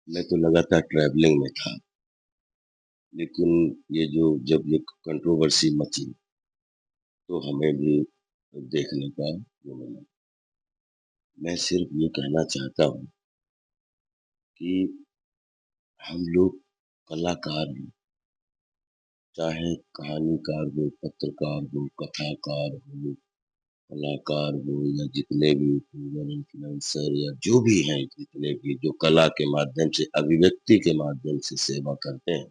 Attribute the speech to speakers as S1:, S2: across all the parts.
S1: मैं तो लगातार ट्रैवलिंग में था, लेकिन ये जो जब ये कंट्रोवर्सी मची, तो हमें भी देखने का वो मिला। मैं सिर्फ ये कहना चाहता हूँ कि हम लोग कलाकार हैं, चाहे कहानीकार हो, पत्रकार हो, कथाकार हो, कलाकार हो या जितने भी इन्फ्लुएंसर या जो भी हैं, जितने भी जो कला के माध्यम से, अभिव्यक्ति के माध्यम से सेवा करते हैं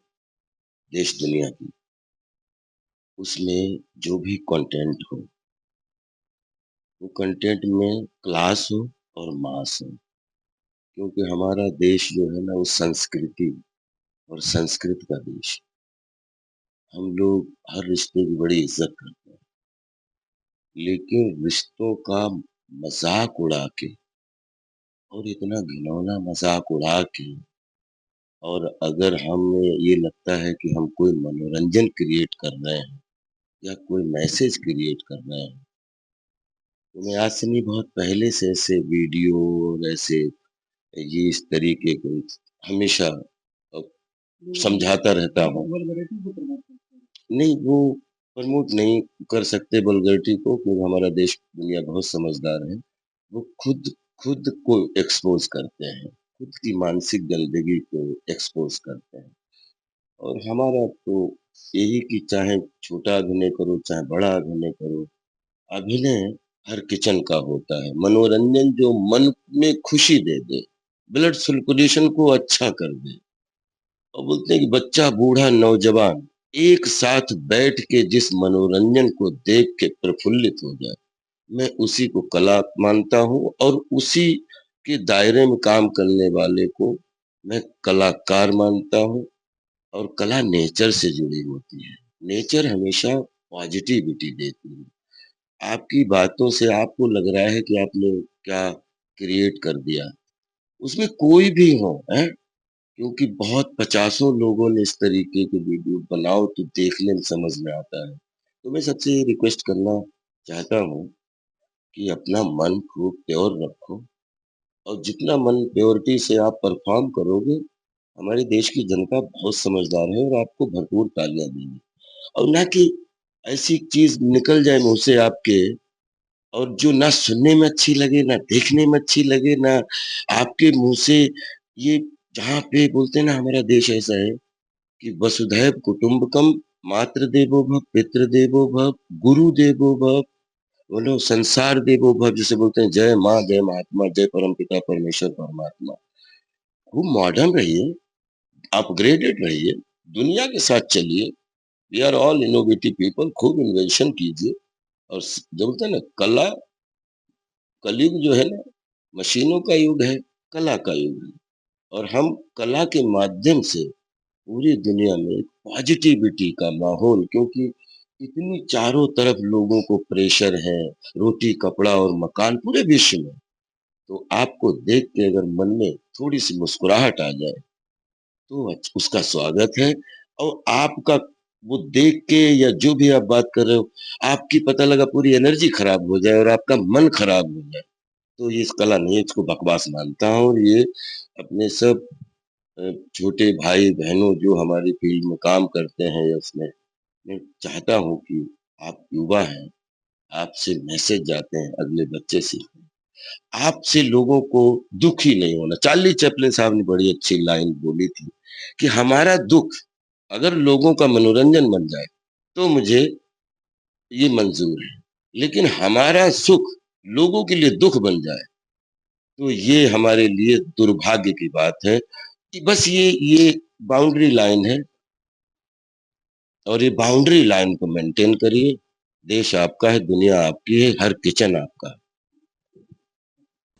S1: देश दुनिया की, उसमें जो भी कंटेंट हो, वो कंटेंट में क्लास हो और मास हो, क्योंकि हमारा देश जो है ना वो संस्कृति और संस्कृत का देश है। हम लोग हर रिश्ते की बड़ी इज्जत करते हैं, लेकिन रिश्तों का मजाक उड़ा के और इतना घिनौना मजाक उड़ा के, और अगर हमें ये लगता है कि हम कोई मनोरंजन क्रिएट कर रहे हैं या कोई मैसेज क्रिएट कर रहे हैं, तो मैं आज से नहीं बहुत पहले से ऐसे वीडियो और ऐसे ये इस तरीके के हमेशा समझाता रहता हूँ। नहीं, वो प्रमोट नहीं कर सकते वल्गैरिटी को, क्योंकि हमारा देश दुनिया बहुत समझदार है। वो खुद खुद को एक्सपोज करते हैं, खुद की मानसिक गंदगी को एक्सपोज करते हैं। और हमारा तो यही कि चाहे छोटा अभिनय करो, चाहे बड़ा अभिनय करो, अभिनय हर किचन का होता है। मनोरंजन जो मन में खुशी दे दे, ब्लड सर्कुलेशन को अच्छा कर दे, और बोलते हैं कि बच्चा, बूढ़ा, नौजवान एक साथ बैठ के जिस मनोरंजन को देख के प्रफुल्लित हो जाए, मैं उसी को कला मानता हूँ, और उसी के दायरे में काम करने वाले को मैं कलाकार मानता हूँ। और कला नेचर से जुड़ी होती है। नेचर हमेशा पॉजिटिविटी देती है। आपकी बातों से आपको लग रहा है कि आपने क्या क्रिएट कर दिया, उसमें कोई भी हो, हैं? क्योंकि बहुत पचासों लोगों ने इस तरीके के वीडियो बनाओ तो देखने में समझ में आता है। तो मैं सबसे ये रिक्वेस्ट करना चाहता हूँ कि अपना मन खूब प्योर रखो, और जितना मन प्योरिटी से आप परफॉर्म करोगे, हमारे देश की जनता बहुत समझदार है और आपको भरपूर तालियां देगी। और ना कि ऐसी चीज निकल जाए मुंह से आपके, और जो ना सुनने में अच्छी लगे, ना देखने में अच्छी लगे, ना आपके मुंह से ये, जहाँ पे बोलते हैं ना, हमारा देश ऐसा है कि वसुधैव कुटुम्बकम, मातृ देवो भव, पितृ देवो भव, गुरु देवो भव, बोलो संसार देवो भव, जिसे बोलते हैं जय माँ, जय महात्मा, जय परम पिता परमेश्वर परमात्मा। खूब मॉडर्न रहिए, अपग्रेडेड रहिए, दुनिया के साथ चलिए। We are all innovative people, खूब इन्वेंशन कीजिए। और जो बोलते हैं ना, कला, कलयुग जो है ना, मशीनों का युग है, कला का युग है। और हम कला के माध्यम से पूरी दुनिया में एक पॉजिटिविटी का माहौल, क्योंकि इतनी चारों तरफ लोगों को प्रेशर है, रोटी, कपड़ा और मकान पूरे विश्व में, तो आपको देख के अगर मन में थोड़ी सी मुस्कुराहट आ जाए, तो उसका स्वागत है। और आपका वो देख के या जो भी आप बात कर रहे हो, आपकी पता लगा पूरी एनर्जी खराब हो जाए और आपका मन खराब हो जाए, तो ये इस कला नहीं है, इसको बकवास मानता हूँ। और ये अपने सब छोटे भाई बहनों जो हमारी फील्ड में काम करते हैं या उसमें, मैं चाहता हूँ कि आप युवा हैं, आपसे मैसेज जाते हैं, अगले बच्चे सीखें। आपसे लोगों को दुख ही नहीं होना। चार्ली चैपलिन साहब ने बड़ी अच्छी लाइन बोली थी कि हमारा दुख अगर लोगों का मनोरंजन बन जाए, तो मुझे ये मंजूर है, लेकिन हमारा सुख लोगों के लिए दुख बन जाए, तो ये हमारे लिए दुर्भाग्य की बात है। कि बस ये बाउंड्री लाइन है, और ये बाउंड्री लाइन को मेंटेन करिए। देश आपका है, दुनिया आपकी है, हर किचन आपका है।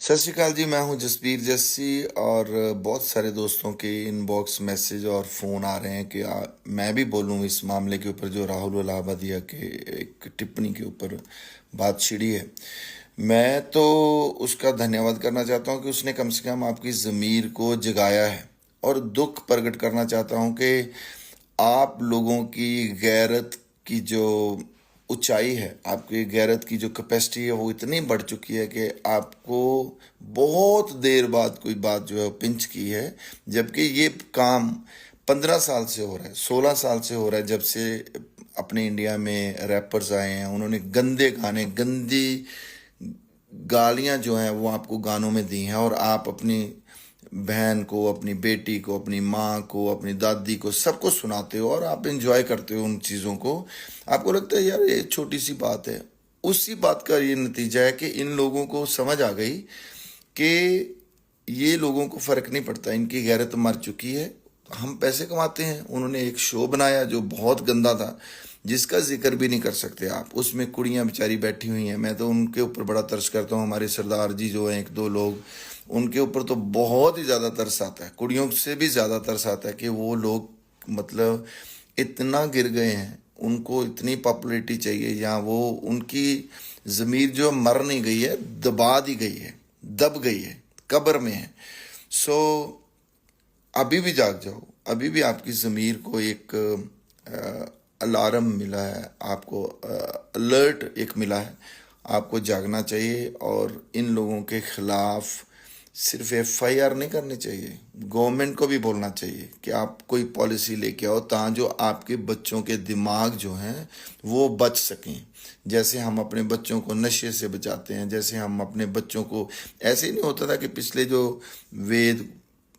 S2: सत श्रीकाल जी, मैं हूं जसबीर जस्सी। और बहुत सारे दोस्तों के इनबॉक्स मैसेज और फ़ोन आ रहे हैं कि मैं भी बोलूं इस मामले के ऊपर जो राहुल इलाहाबादिया के एक टिप्पणी के ऊपर बात छिड़ी है। मैं तो उसका धन्यवाद करना चाहता हूं कि उसने कम से कम आपकी ज़मीर को जगाया है, और दुख प्रकट करना चाहता हूं कि आप लोगों की गैरत की जो ऊंचाई है, आपकी गैरत की जो कैपेसिटी है वो इतनी बढ़ चुकी है कि आपको बहुत देर बाद कोई बात जो है पिंच की है, जबकि ये काम 15 साल से हो रहा है, 16 साल से हो रहा है, जब से अपने इंडिया में रैपर्स आए हैं। उन्होंने गंदे गाने, गंदी गालियां जो हैं वो आपको गानों में दी हैं, और आप अपनी बहन को, अपनी बेटी को, अपनी माँ को, अपनी दादी को, सबको सुनाते हो और आप एंजॉय करते हो उन चीज़ों को। आपको लगता है यार ये छोटी सी बात है। उसी बात का ये नतीजा है कि इन लोगों को समझ आ गई कि ये लोगों को फर्क नहीं पड़ता, इनकी गैरत मर चुकी है, हम पैसे कमाते हैं। उन्होंने एक शो बनाया जो बहुत गंदा था, जिसका जिक्र भी नहीं कर सकते आप। उसमें कुड़ियां बेचारी बैठी हुई हैं, मैं तो उनके ऊपर बड़ा तरस करता हूँ। हमारे सरदार जी जो हैं, एक दो लोग, उनके ऊपर तो बहुत ही ज़्यादा तरस आता है, कुड़ियों से भी ज़्यादा तरस आता है कि वो लोग मतलब इतना गिर गए हैं, उनको इतनी पॉपुलैरिटी चाहिए, या वो उनकी ज़मीर जो मर नहीं गई है, दबा दी गई है, दब गई है, कब्र में है। सो अभी भी जाग जाओ, अभी भी आपकी ज़मीर को एक अलार्म मिला है, आपको अलर्ट एक मिला है, आपको जागना चाहिए। और इन लोगों के खिलाफ सिर्फ FIR नहीं करनी चाहिए, गवर्नमेंट को भी बोलना चाहिए कि आप कोई पॉलिसी लेके आओ, ताकि जो आपके बच्चों के दिमाग जो हैं वो बच सकें। जैसे हम अपने बच्चों को नशे से बचाते हैं, जैसे हम अपने बच्चों को, ऐसे ही नहीं होता था कि पिछले जो वेद,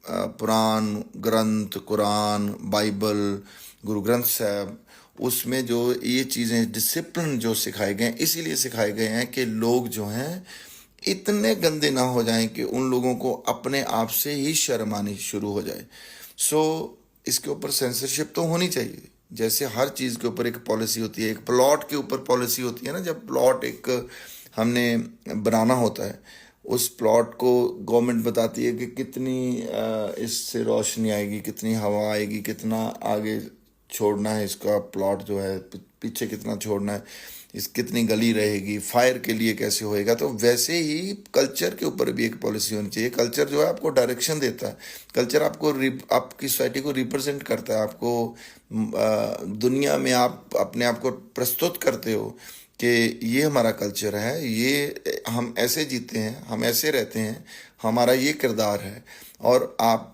S2: पुराण ग्रंथ, कुरान, बाइबल, गुरु ग्रंथ साहब, उसमें जो ये चीज़ें डिसिप्लिन जो सिखाए गए हैं, इसीलिए सिखाए गए हैं कि लोग जो हैं इतने गंदे ना हो जाएं कि उन लोगों को अपने आप से ही शर्म आनी शुरू हो जाए। सो इसके ऊपर सेंसरशिप तो होनी चाहिए, जैसे हर चीज़ के ऊपर एक पॉलिसी होती है। एक प्लॉट के ऊपर पॉलिसी होती है ना, जब प्लॉट एक हमने बनाना होता है, उस प्लॉट को गवर्नमेंट बताती है कि कितनी इससे रोशनी आएगी, कितनी हवा आएगी, कितना आगे छोड़ना है इसका प्लॉट जो है, पीछे कितना छोड़ना है, इस कितनी गली रहेगी, फायर के लिए कैसे होएगा। तो वैसे ही कल्चर के ऊपर भी एक पॉलिसी होनी चाहिए। कल्चर जो है आपको डायरेक्शन देता है, कल्चर आपको आपकी सोसाइटी को रिप्रेजेंट करता है, आपको दुनिया में आप अपने आप को प्रस्तुत करते हो कि ये हमारा कल्चर है, ये हम ऐसे जीते हैं, हम ऐसे रहते हैं, हमारा ये किरदार है। और आप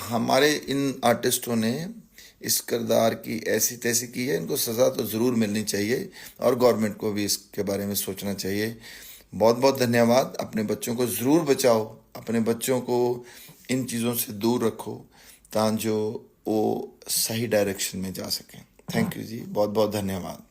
S2: हमारे इन आर्टिस्टों ने इस किरदार की ऐसी तैसी की है, इनको सज़ा तो ज़रूर मिलनी चाहिए, और गवर्नमेंट को भी इसके बारे में सोचना चाहिए। बहुत बहुत धन्यवाद। अपने बच्चों को ज़रूर बचाओ, अपने बच्चों को इन चीज़ों से दूर रखो, ताकि जो वो सही डायरेक्शन में जा सकें। थैंक यू जी, बहुत बहुत धन्यवाद।